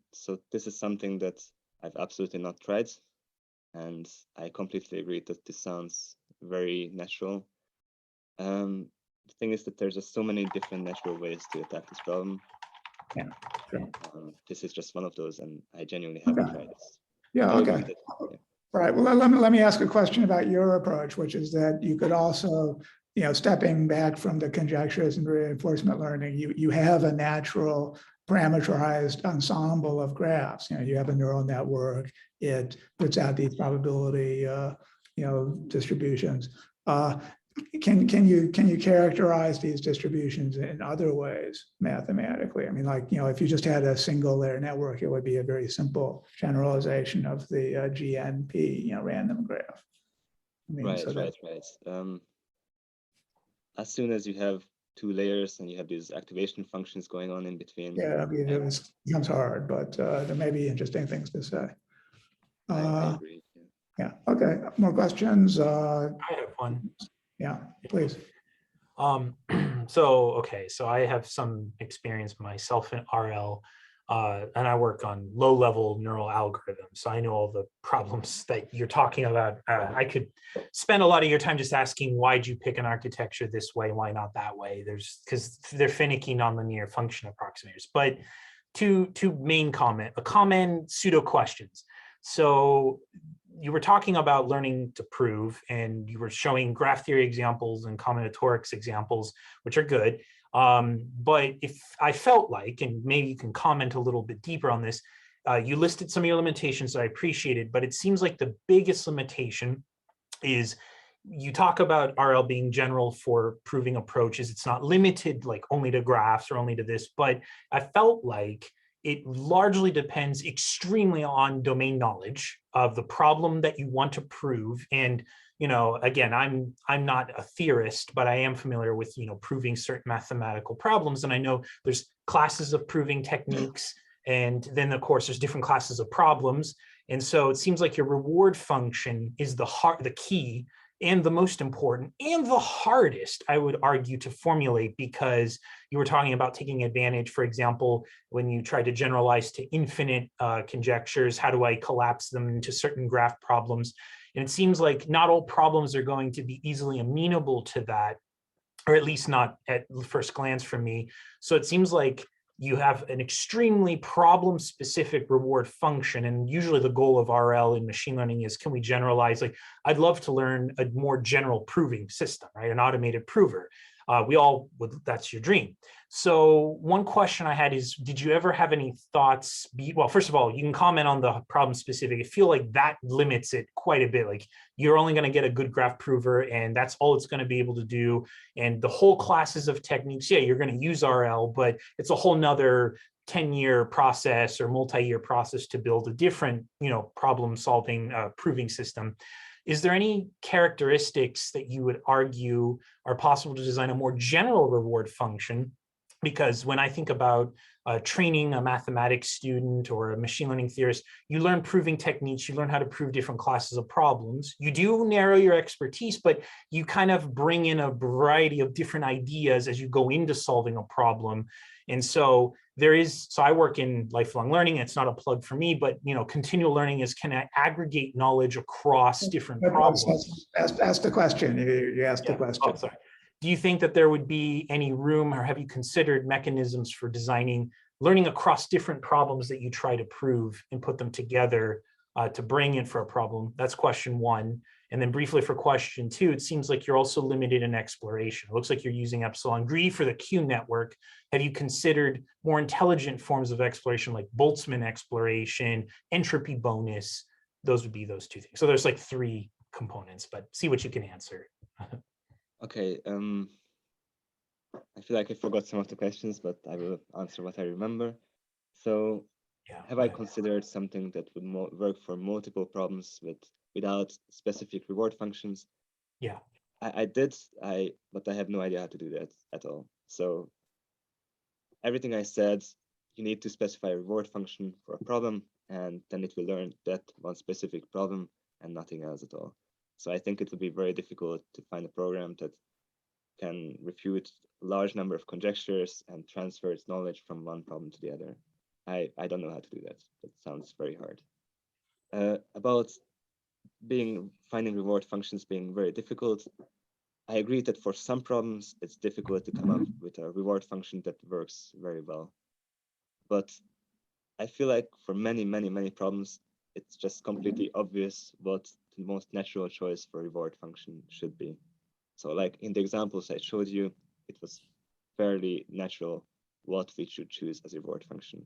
this is something that I've absolutely not tried, and I completely agree that this sounds very natural. The thing is that there's just so many different natural ways to attack this problem. Yeah, sure. This is just one of those, and I genuinely haven't tried this. Yeah, okay. Right. Well, let me ask a question about your approach, which is that you could also, stepping back from the conjectures and reinforcement learning, you have a natural parameterized ensemble of graphs. You have a neural network. It puts out these probability, distributions. Can you characterize these distributions in other ways mathematically? I mean, if you just had a single layer network, it would be a very simple generalization of the GNP, random graph. I mean, right. As soon as you have two layers and you have these activation functions going on in between. Yeah, I mean, it becomes hard, but there may be interesting things to say. I agree. Yeah. Okay. More questions? I have one. Yeah, please. So I have some experience myself in RL, and I work on low-level neural algorithms. So I know all the problems that you're talking about. I could spend a lot of your time just asking, why'd you pick an architecture this way? Why not that way? Because they're finicky nonlinear function approximators. But two common pseudo questions. So you were talking about learning to prove, and you were showing graph theory examples and combinatorics examples, which are good. But if I felt like, and maybe you can comment a little bit deeper on this, you listed some of your limitations that I appreciated, but it seems like the biggest limitation is you talk about RL being general for proving approaches. It's not limited like only to graphs or only to this, but I felt like it largely depends extremely on domain knowledge of the problem that you want to prove. And, again, I'm not a theorist, but I am familiar with, proving certain mathematical problems. And I know there's classes of proving techniques. And then, of course, there's different classes of problems. And so it seems like your reward function is the key and the most important and the hardest, I would argue, to formulate, because you were talking about taking advantage, for example, when you try to generalize to infinite conjectures, how do I collapse them into certain graph problems? And it seems like not all problems are going to be easily amenable to that, or at least not at first glance for me. So it seems like you have an extremely problem-specific reward function. And usually the goal of RL in machine learning is, can we generalize? Like, I'd love to learn a more general proving system, right? An automated prover. We all would, that's your dream. So one question I had is, did you ever have any thoughts? Well, first of all, you can comment on the problem specific. I feel like that limits it quite a bit. Like, you're only going to get a good graph prover, and that's all it's going to be able to do. And the whole classes of techniques, yeah, you're going to use RL, but it's a whole nother 10-year process or multi-year process to build a different, problem-solving proving system. Is there any characteristics that you would argue are possible to design a more general reward function? Because when I think about training a mathematics student or a machine learning theorist, you learn proving techniques, you learn how to prove different classes of problems. You do narrow your expertise, but you kind of bring in a variety of different ideas as you go into solving a problem. And so there is, so I work in lifelong learning. It's not a plug for me, but continual learning is can I aggregate knowledge across different problems. Ask the question. You asked the question. Oh, sorry. Do you think that there would be any room, or have you considered mechanisms for designing learning across different problems that you try to prove and put them together to bring in for a problem? That's question one. And then briefly for question two, it seems like you're also limited in exploration. It looks like you're using epsilon greedy for the Q network. Have you considered more intelligent forms of exploration like Boltzmann exploration, entropy bonus? Those would be those two things. So there's like three components, but see what you can answer. Okay. I feel like I forgot some of the questions, but I will answer what I remember. So have I considered something that would work for multiple problems without specific reward functions? Yeah. I did, but I have no idea how to do that at all. So everything I said, you need to specify a reward function for a problem, and then it will learn that one specific problem and nothing else at all. So I think it would be very difficult to find a program that can refute a large number of conjectures and transfer its knowledge from one problem to the other. I don't know how to do that. That sounds very hard. About finding reward functions being very difficult, I agree that for some problems, it's difficult to come up with a reward function that works very well. But I feel like for many, many, many problems, it's just completely obvious what the most natural choice for reward function should be. So like in the examples I showed you, it was fairly natural what we should choose as a reward function.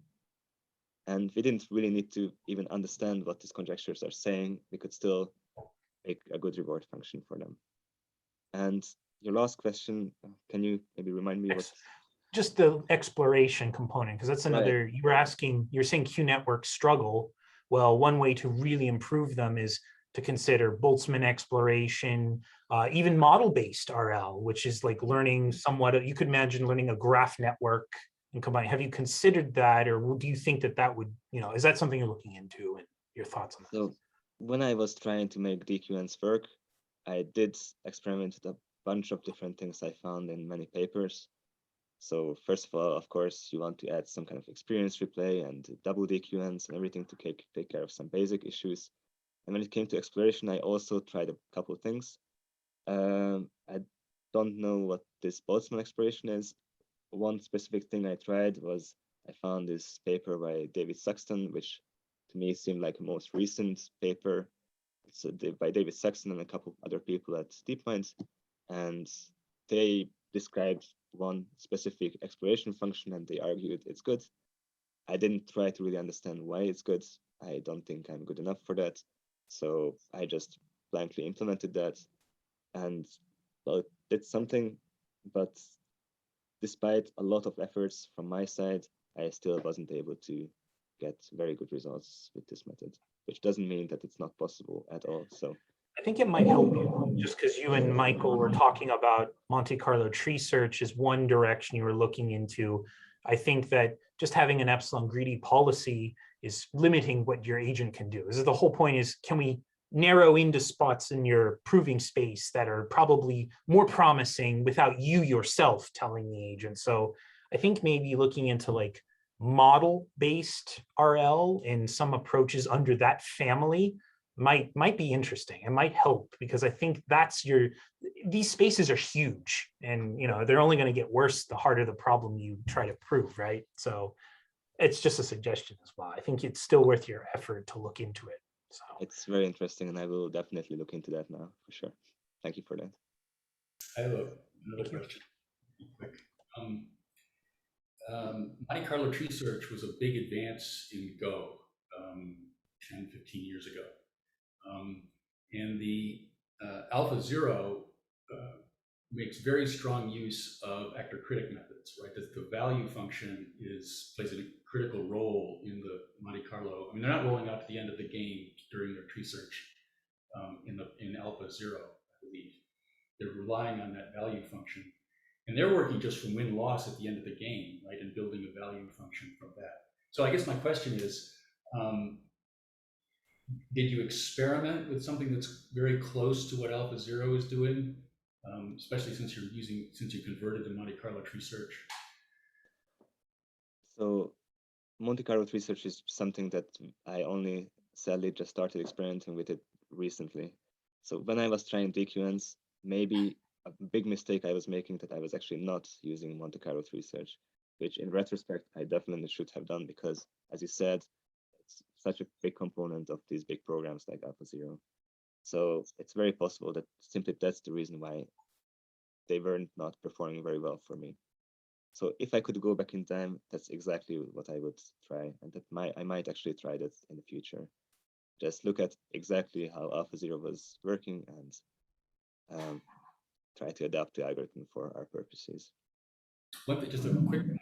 And we didn't really need to even understand what these conjectures are saying. We could still make a good reward function for them. And your last question, can you maybe remind me what? Just the exploration component, because that's another, Right. you were asking, you're saying Q networks struggle. Well, one way to really improve them is to consider Boltzmann exploration, even model-based RL, which is like learning somewhat, you could imagine learning a graph network and combine. Have you considered that, or do you think that would, is that something you're looking into, and your thoughts on that? So when I was trying to make DQNs work, I did experiment with a bunch of different things I found in many papers. So first of all, of course, you want to add some kind of experience replay and double DQNs and everything to take care of some basic issues. And when it came to exploration, I also tried a couple of things. I don't know what this Boltzmann exploration is. One specific thing I tried was I found this paper by David Saxton, which to me seemed like a most recent paper. It's by David Saxton and a couple other people at DeepMind, and they described one specific exploration function and they argued it's good. I didn't try to really understand why it's good. I don't think I'm good enough for that. So I just blankly implemented that, and well, it did something, but despite a lot of efforts from my side, I still wasn't able to get very good results with this method, which doesn't mean that it's not possible at all. So I think it might help you, just because you and Michael were talking about Monte Carlo tree search is one direction you were looking into. I think that just having an epsilon greedy policy is limiting what your agent can do. The whole point is, can we narrow into spots in your proving space that are probably more promising without you yourself telling the agent? So I think maybe looking into like model-based RL and some approaches under that family might be interesting. It might help, because I think these spaces are huge, and they're only going to get worse the harder the problem you try to prove, right? So it's just a suggestion as well. I think it's still worth your effort to look into it. So it's very interesting, and I will definitely look into that now for sure. Thank you for that. I have another question. Quick. Monte Carlo tree search was a big advance in Go 10, 15 years ago. And the AlphaZero makes very strong use of actor-critic methods, right? That the value function plays a critical role in the Monte Carlo. I mean, they're not rolling out to the end of the game during their tree search in AlphaZero, I believe. They're relying on that value function. And they're working just from win-loss at the end of the game, right? And building a value function from that. So I guess my question is, did you experiment with something that's very close to what AlphaZero is doing, especially since you converted to Monte Carlo tree search? So Monte Carlo research is something that I only sadly just started experimenting with it recently. So when I was trying DQNs, maybe a big mistake I was making that I was actually not using Monte Carlo research, which in retrospect, I definitely should have done because, as you said, it's such a big component of these big programs like AlphaZero. So it's very possible that simply that's the reason why they weren't not performing very well for me. So if I could go back in time, that's exactly what I would try. And that I might actually try that in the future. Just look at exactly how AlphaZero was working and try to adapt the algorithm for our purposes. One thing, just a quick, it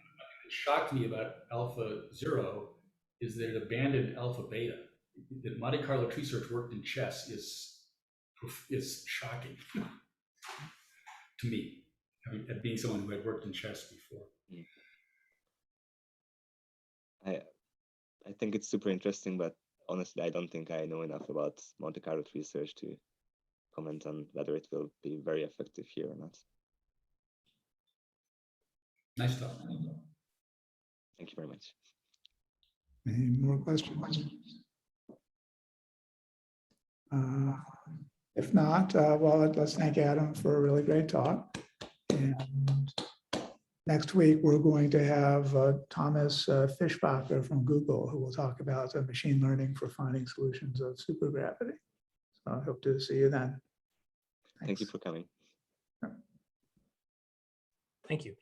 shocked me about AlphaZero is that it abandoned alpha beta. That Monte Carlo tree search worked in chess is shocking to me, being someone who had worked in chess before. I think it's super interesting, but honestly, I don't think I know enough about Monte Carlo research to comment on whether it will be very effective here or not. Nice talk. Thank you very much. Any more questions? If not, well, let's thank Adam for a really great talk. And next week, we're going to have Thomas Fischbacher from Google, who will talk about machine learning for finding solutions of supergravity. So I hope to see you then. Thanks. Thank you for coming. Thank you.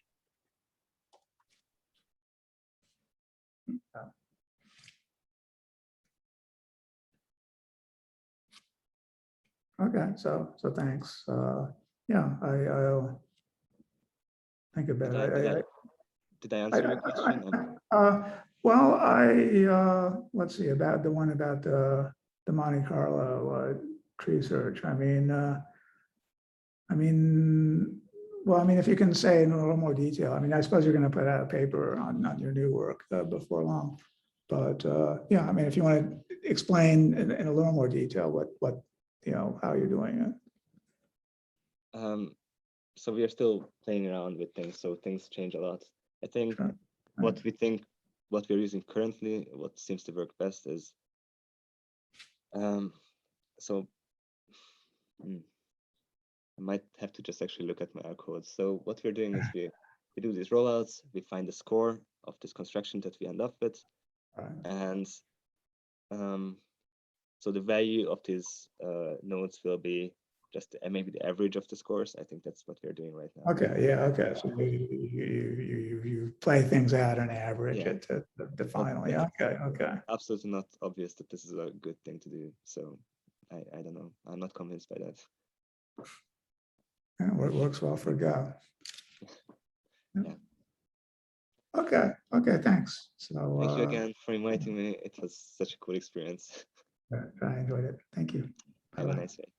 Okay, so thanks. Yeah, I'll think about it. Did I answer your question? Well, let's see about the one about the Monte Carlo tree search. Well, if you can say in a little more detail. I suppose you're going to put out a paper on your new work before long. But yeah, if you want to explain in a little more detail what how you're doing it. So we are still playing around with things, so things change a lot. I think Sure. what we're using currently, what seems to work best is, I might have to just actually look at my R code. So what we're doing is we do these rollouts, we find the score of this construction that we end up with, and so the value of these nodes will be just maybe the average of the scores. I think that's what we're doing right now. Okay, yeah, okay. So you play things out on average Yeah. at the final. Yeah, okay. Absolutely not obvious that this is a good thing to do. So I don't know. I'm not convinced by that. Yeah, it works well for Go. Yeah. Okay, thanks. So Thank you again for inviting me. It was such a cool experience. I enjoyed it. Thank you. Have a nice day.